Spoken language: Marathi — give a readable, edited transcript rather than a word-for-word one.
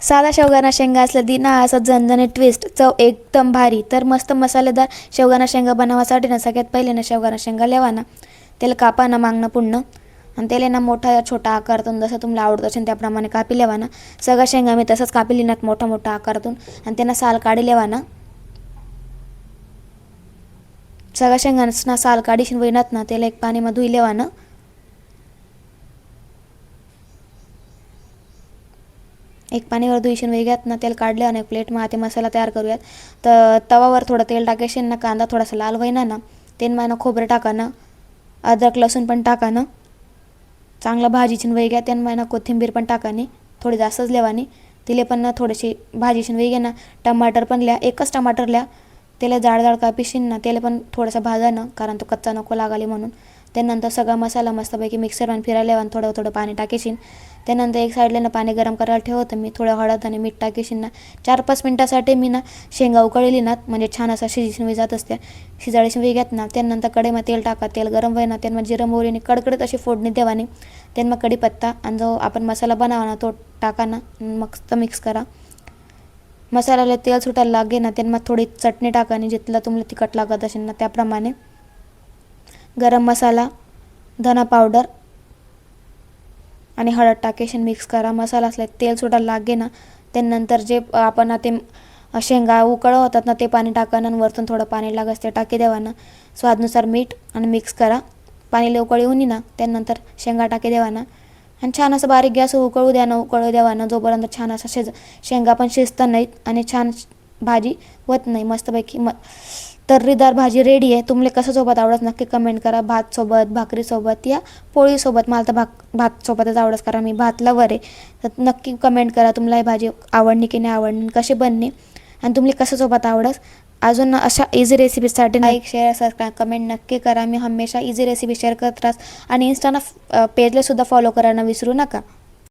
साधा शेवगाणा शेंगा असल्या दी ना असं झणझणीत ट्विस्ट चव एकदम भारी. तर मस्त मसालेदार शेवगाणा शेंगा बनवासाठी ना सगळ्यात पहिले ना शेवगाणा शेंगा लेवा ना त्याला कापा ना मागणं पुढनं आणि त्याला ना मोठा या छोटा आकारातून जसं तुम्हाला आवडत असेल त्याप्रमाणे कापी लेवा ना. सगळ्या शेंगा मी तसंच कापी लिहिनात मोठा मोठा आकारातून आणि त्यांना साल काढी लेवा ना. सगळ्या शेंगांना साल काढीशीन वहिनात ना त्याला एक पाणीमध्ये धुई लेवा ना. एक पाणीवर धुईशीन वेगळ्यात ना तेल काढले आणि एक प्लेटमध्ये ते मसाला तयार करूयात. तर तवावर थोडं तेल टाकायशीन ना. कांदा थोडासा लाल व्हायना ना तेन ना खोबरं टाका ना. अद्रक लसूण पण टाका ना. चांगलं भाजीची वेगळ्या त्यान ना कोथिंबीर पण टाकानी थोडी जास्तच लेवानी. तिले पण ना थोडीशी भाजीची वेगळे ना टमाटर पण लिहा. एकच टमाटर लिहा. त्याला जाड जाड कापिशीन ना त्याला पण थोडंसं भाजा ना कारण तो कच्चा नको लागाले म्हणून. त्यानंतर सगळा मसाला मस्तपैकी मिक्सरमध्ये फिरायला आणि थोडं थोडं पाणी टाकीशीन. त्यानंतर एक साईडला ना पाणी गरम करायला ठेवतं मी. थोडं हळद आणि मीठ टाकीशीन ना 4-5 मिनटासाठी मी ना शेंगा उकळली ना म्हणजे छान असा शिजून जात असते. शिजाळीशी वेगळ्यात ना त्यानंतर कढईमध्ये तेल टाका. तेल गरम व्हाय ना त्यामध्ये जिरं मोहरीने कडकडीत अशी फोडणी देवानी. त्यानं मग कढीपत्ता आणि जो आपण मसाला बनावा ना तो टाका ना मस्त मिक्स करा. मसाल्याला तेल सुटायला लागे ना त्यानं मग थोडी चटणी टाका आणि जिथलं तुम्हाला तिखट लागत असेल ना त्याप्रमाणे. गरम मसाला, धना पावडर आणि हळद टाकेशन मिक्स करा. मसाला असला तेल सुटायला लागे ना त्यानंतर जे आपण ते शेंगा उकळ होतात ना ते पाणी टाका ना वरतून थोडं पाणी लागस ते टाकी द्यावा ना. स्वादनुसार मीठ आणि मिक्स करा. पाणी उकळी होऊन ना त्यानंतर शेंगा टाकी द्यावा ना आणि छान असं बारीक गॅस उकळू द्यावा ना जोपर्यंत छान असं शेंगा पण शिजत नाहीत आणि छान भाजी होत नाही. मस्तपैकी तर्रीदार भाजी रेडी आहे. तुम्हाला कसं सोबत आवडत नक्की कमेंट करा. भात सोबत, भाकरी सोबत या पोळी सोबत. मला तर भात सोबतच आवडत कारण मी भात लवर आहे. तर नक्की कमेंट करा तुम्हाला ही भाजी आवडली की नाही आवडली, कशी बनणे आणि तुम्हाला कसं सोबत आवडत. अजून अशा इझी रेसिपीसाठी लाईक शेअर सबस्क्राईब कमेंट नक्की करा. मी हमेशा इझी रेसिपी शेअर करत राहत आणि इंस्टाना पेजला सुद्धा फॉलो करायला विसरू नका.